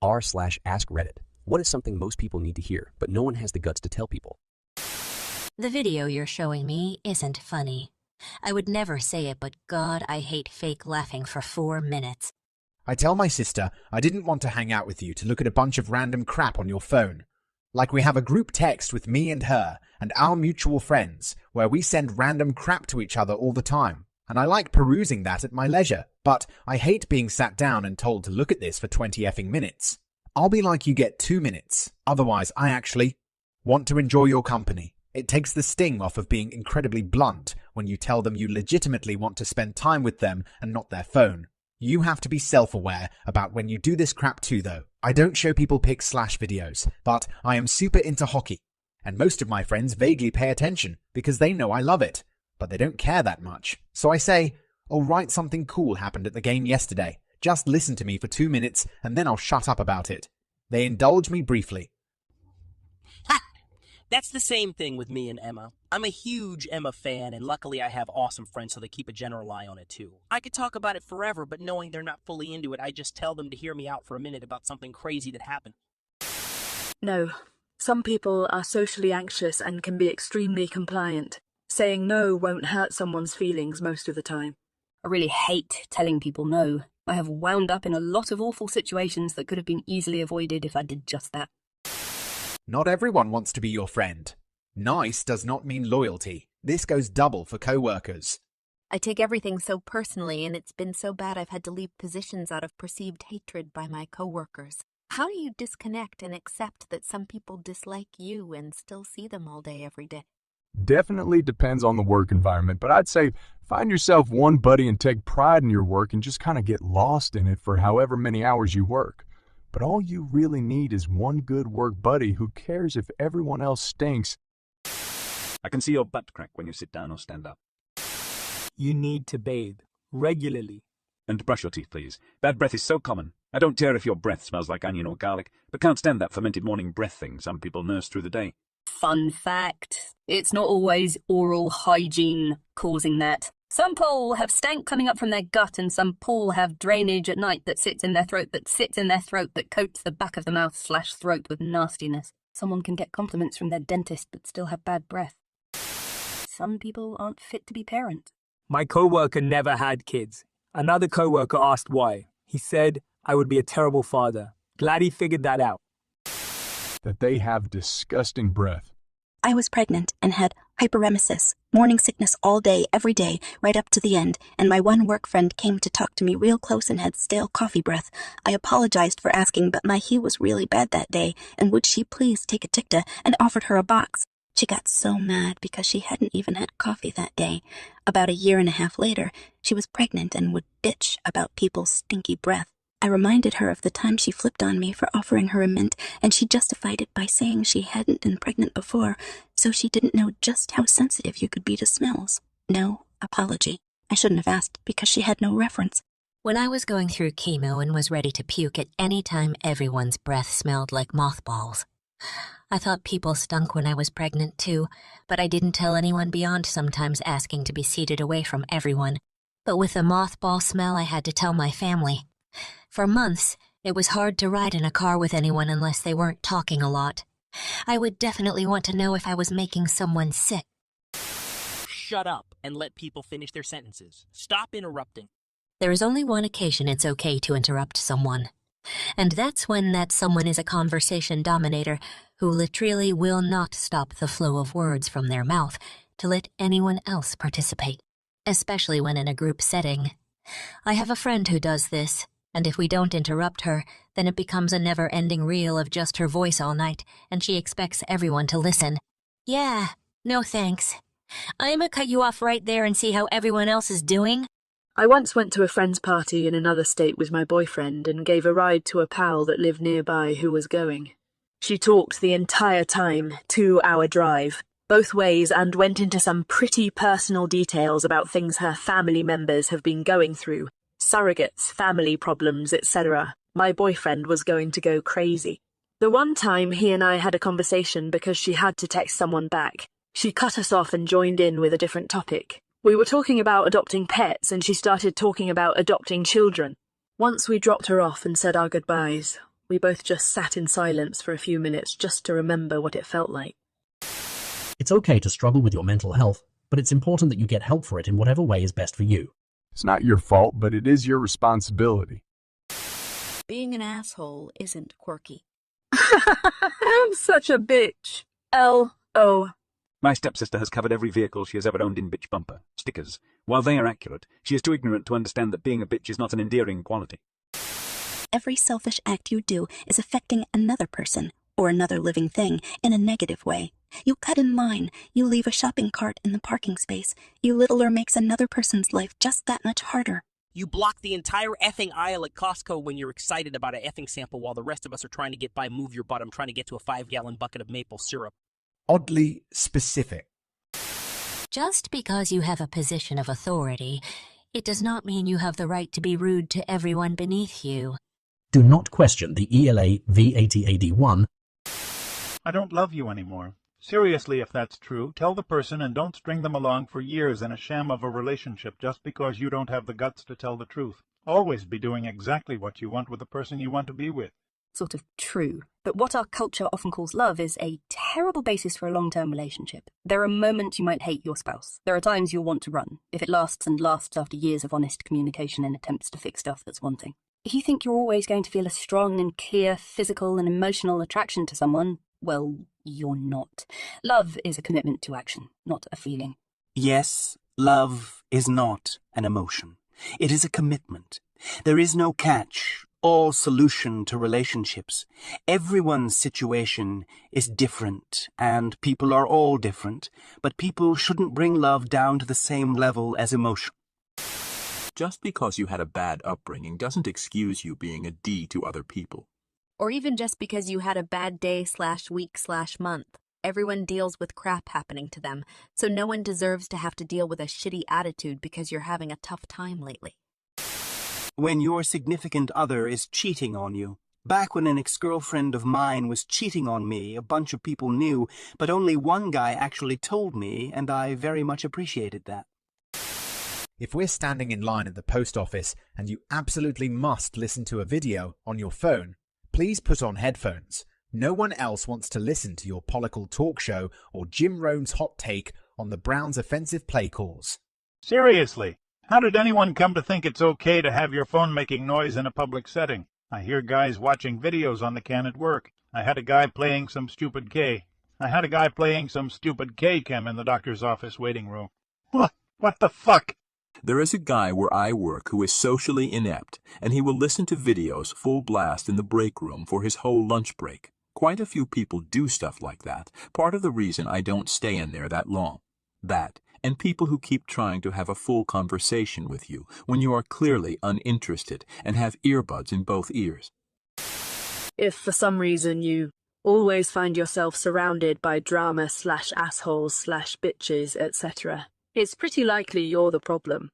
r/askreddit. What is something most people need to hear, but no one has the guts to tell people? The video you're showing me isn't funny. I would never say it, but God, I hate fake laughing for 4 minutes. I tell my sister I didn't want to hang out with you to look at a bunch of random crap on your phone. Like we have a group text with me and her and our mutual friends where we send random crap to each other all the time. And I like perusing that at my leisure, but I hate being sat down and told to look at this for 20 effing minutes. I'll be like, you get 2 minutes. Otherwise, I actually want to enjoy your company. It takes the sting off of being incredibly blunt when you tell them you legitimately want to spend time with them and not their phone. You have to be self-aware about when you do this crap too, though. I don't show people pics / videos, but I am super into hockey. And most of my friends vaguely pay attention because they know I love it, but they don't care that much. So I say, oh, right, something cool happened at the game yesterday. Just listen to me for 2 minutes and then I'll shut up about it. They indulge me briefly. Ha! That's the same thing with me and Emma. I'm a huge Emma fan, and luckily I have awesome friends so they keep a general eye on it too. I could talk about it forever, but knowing they're not fully into it, I just tell them to hear me out for a minute about something crazy that happened. No. Some people are socially anxious and can be extremely compliant. Saying no won't hurt someone's feelings most of the time. I really hate telling people no. I have wound up in a lot of awful situations that could have been easily avoided if I did just that. Not everyone wants to be your friend. Nice does not mean loyalty. This goes double for co-workers. I take everything so personally, and it's been so bad I've had to leave positions out of perceived hatred by my co-workers. How do you disconnect and accept that some people dislike you and still see them all day, every day? Definitely depends on the work environment, but I'd say find yourself one buddy and take pride in your work and just kind of get lost in it for however many hours you work. But all you really need is one good work buddy who cares if everyone else stinks. I can see your butt crack when you sit down or stand up. You need to bathe regularly. And brush your teeth, please. Bad breath is so common. I don't care if your breath smells like onion or garlic, but can't stand that fermented morning breath thing some people nurse through the day. Fun fact, it's not always oral hygiene causing that. Some people have stank coming up from their gut, and some people have drainage at night that sits in their throat that coats the back of the mouth / throat with nastiness. Someone can get compliments from their dentist but still have bad breath. Some people aren't fit to be parents. My coworker never had kids. Another coworker asked why. He said, I would be a terrible father. Glad he figured that out. That they have disgusting breath. I was pregnant and had hyperemesis, morning sickness all day, every day, right up to the end, and my one work friend came to talk to me real close and had stale coffee breath. I apologized for asking, but my he was really bad that day, and would she please take a tikta, and offered her a box. She got so mad because she hadn't even had coffee that day. About a year and a half later, she was pregnant and would bitch about people's stinky breath. I reminded her of the time she flipped on me for offering her a mint, and she justified it by saying she hadn't been pregnant before, so she didn't know just how sensitive you could be to smells. No apology. I shouldn't have asked because she had no reference. When I was going through chemo and was ready to puke at any time, everyone's breath smelled like mothballs. I thought people stunk when I was pregnant too, but I didn't tell anyone beyond sometimes asking to be seated away from everyone. But with the mothball smell, I had to tell my family. For months, it was hard to ride in a car with anyone unless they weren't talking a lot. I would definitely want to know if I was making someone sick. Shut up and let people finish their sentences. Stop interrupting. There is only one occasion it's okay to interrupt someone. And that's when that someone is a conversation dominator who literally will not stop the flow of words from their mouth to let anyone else participate, especially when in a group setting. I have a friend who does this, and if we don't interrupt her, then it becomes a never-ending reel of just her voice all night, and she expects everyone to listen. Yeah, no thanks. I'ma cut you off right there and see how everyone else is doing. I once went to a friend's party in another state with my boyfriend and gave a ride to a pal that lived nearby who was going. She talked the entire time, 2-hour drive, both ways, and went into some pretty personal details about things her family members have been going through, surrogates, family problems, etc. My boyfriend was going to go crazy. The one time he and I had a conversation because she had to text someone back, she cut us off and joined in with a different topic. We were talking about adopting pets, and she started talking about adopting children. Once we dropped her off and said our goodbyes, We both just sat in silence for a few minutes just to remember what it felt like. It's okay to struggle with your mental health, but it's important that you get help for it in whatever way is best for you. It's not your fault, but it is your responsibility. Being an asshole isn't quirky. I'm such a bitch. L.O. My stepsister has covered every vehicle she has ever owned in bitch bumper stickers. While they are accurate, she is too ignorant to understand that being a bitch is not an endearing quality. Every selfish act you do is affecting another person, or another living thing, in a negative way. You cut in line, you leave a shopping cart in the parking space, you littler makes another person's life just that much harder. You block the entire effing aisle at Costco when you're excited about an effing sample while the rest of us are trying to get by Move Your Bottom trying to get to a 5-gallon bucket of maple syrup. Oddly specific. Just because you have a position of authority, it does not mean you have the right to be rude to everyone beneath you. Do not question the ELA V80AD1. I don't love you anymore. Seriously, if that's true, tell the person and don't string them along for years in a sham of a relationship just because you don't have the guts to tell the truth. Always be doing exactly what you want with the person you want to be with. Sort of true. But what our culture often calls love is a terrible basis for a long-term relationship. There are moments you might hate your spouse. There are times you'll want to run. If it lasts and lasts after years of honest communication and attempts to fix stuff, that's one thing. If you think you're always going to feel a strong and clear physical and emotional attraction to someone, well, you're not. Love is a commitment to action, not a feeling. Yes, love is not an emotion. It is a commitment. There is no catch or solution to relationships. Everyone's situation is different, and people are all different, but people shouldn't bring love down to the same level as emotion. Just because you had a bad upbringing doesn't excuse you being a D to other people. Or even just because you had a bad day/week/month. Everyone deals with crap happening to them, so no one deserves to have to deal with a shitty attitude because you're having a tough time lately. When your significant other is cheating on you. Back when an ex-girlfriend of mine was cheating on me, a bunch of people knew, but only one guy actually told me, and I very much appreciated that. If we're standing in line at the post office and you absolutely must listen to a video on your phone, please put on headphones. No one else wants to listen to your polemical talk show or Jim Rohn's hot take on the Browns' offensive play calls. Seriously, how did anyone come to think it's okay to have your phone making noise in a public setting? I hear guys watching videos on the can at work. I had a guy playing some stupid K. Chem in the doctor's office waiting room. What the fuck? There is a guy where I work who is socially inept, and he will listen to videos full blast in the break room for his whole lunch break. Quite a few people do stuff like that. Part of the reason I don't stay in there that long. That, and people who keep trying to have a full conversation with you when you are clearly uninterested and have earbuds in both ears. If for some reason you always find yourself surrounded by drama/assholes/bitches, etc., it's pretty likely you're the problem.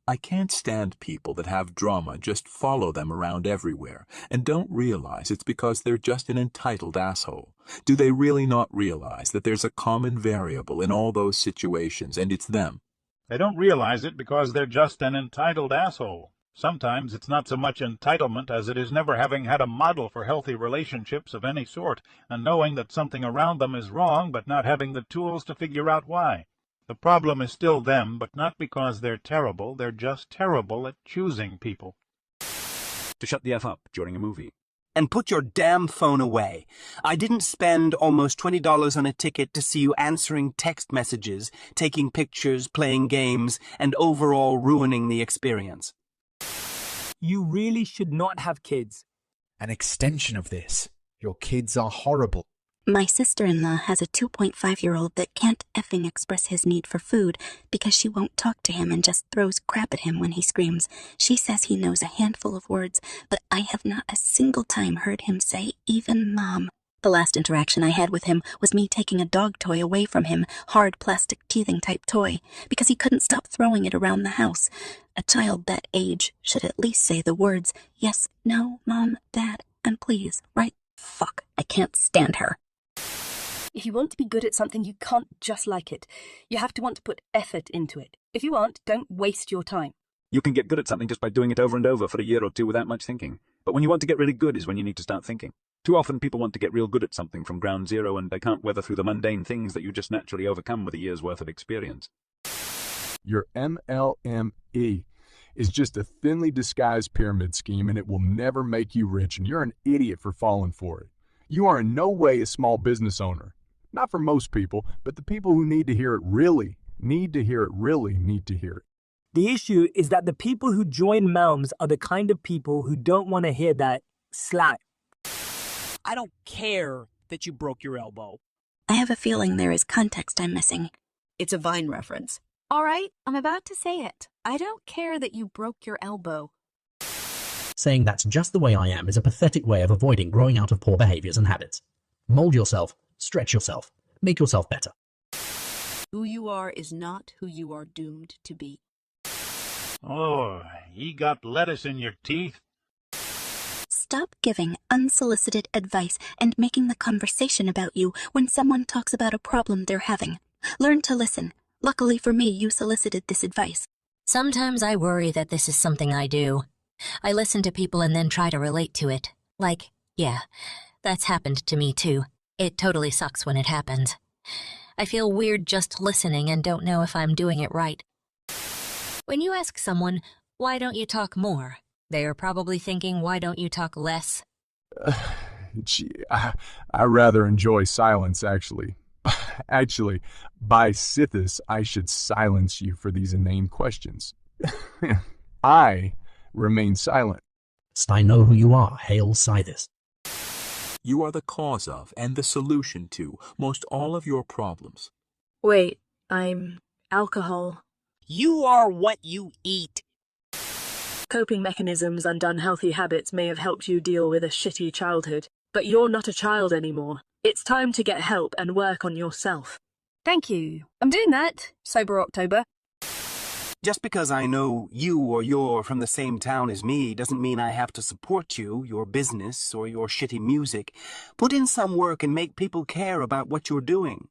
I can't stand people that have drama just follow them around everywhere and don't realize it's because they're just an entitled asshole. Do they really not realize that there's a common variable in all those situations, and it's them? They don't realize it because they're just an entitled asshole. Sometimes it's not so much entitlement as it is never having had a model for healthy relationships of any sort, and knowing that something around them is wrong but not having the tools to figure out why. The problem is still them, but not because they're terrible. They're just terrible at choosing people. To shut the F up during a movie. And put your damn phone away. I didn't spend almost $20 on a ticket to see you answering text messages, taking pictures, playing games, and overall ruining the experience. You really should not have kids. An extension of this. Your kids are horrible. My sister-in-law has a 2.5-year-old that can't effing express his need for food because she won't talk to him and just throws crap at him when he screams. She says he knows a handful of words, but I have not a single time heard him say even Mom. The last interaction I had with him was me taking a dog toy away from him, hard plastic teething type toy, because he couldn't stop throwing it around the house. A child that age should at least say the words, yes, no, Mom, Dad, and please, right? Fuck, I can't stand her. If you want to be good at something, you can't just like it. You have to want to put effort into it. If you aren't, don't waste your time. You can get good at something just by doing it over and over for a year or two without much thinking. But when you want to get really good is when you need to start thinking. Too often people want to get real good at something from ground zero and they can't weather through the mundane things that you just naturally overcome with a year's worth of experience. Your MLME is just a thinly disguised pyramid scheme, and it will never make you rich, and you're an idiot for falling for it. You are in no way a small business owner. Not for most people, but the people who need to hear it really need to hear it. The issue is that the people who join MELMs are the kind of people who don't want to hear that slat. I don't care that you broke your elbow. I have a feeling there is context I'm missing. It's a Vine reference. All right, I'm about to say it. I don't care that you broke your elbow. Saying that's just the way I am is a pathetic way of avoiding growing out of poor behaviors and habits. Mold yourself, stretch yourself, make yourself better. Who you are is not who you are doomed to be. Oh, ye got lettuce in your teeth? Stop giving unsolicited advice and making the conversation about you when someone talks about a problem they're having. Learn to listen. Luckily for me, you solicited this advice. Sometimes I worry that this is something I do. I listen to people and then try to relate to it. Like, yeah, that's happened to me too. It totally sucks when it happens. I feel weird just listening and don't know if I'm doing it right. When you ask someone, why don't you talk more? They are probably thinking, why don't you talk less? Gee, I rather enjoy silence, actually. Actually, by Sithis, I should silence you for these inane questions. I remain silent. I know who you are, Hail Sithis. You are the cause of and the solution to most all of your problems. Wait, I'm alcohol. You are what you eat. Coping mechanisms and unhealthy habits may have helped you deal with a shitty childhood, but you're not a child anymore. It's time to get help and work on yourself. Thank you. I'm doing that. Sober October. Just because I know you or you're from the same town as me doesn't mean I have to support you, your business, or your shitty music. Put in some work and make people care about what you're doing.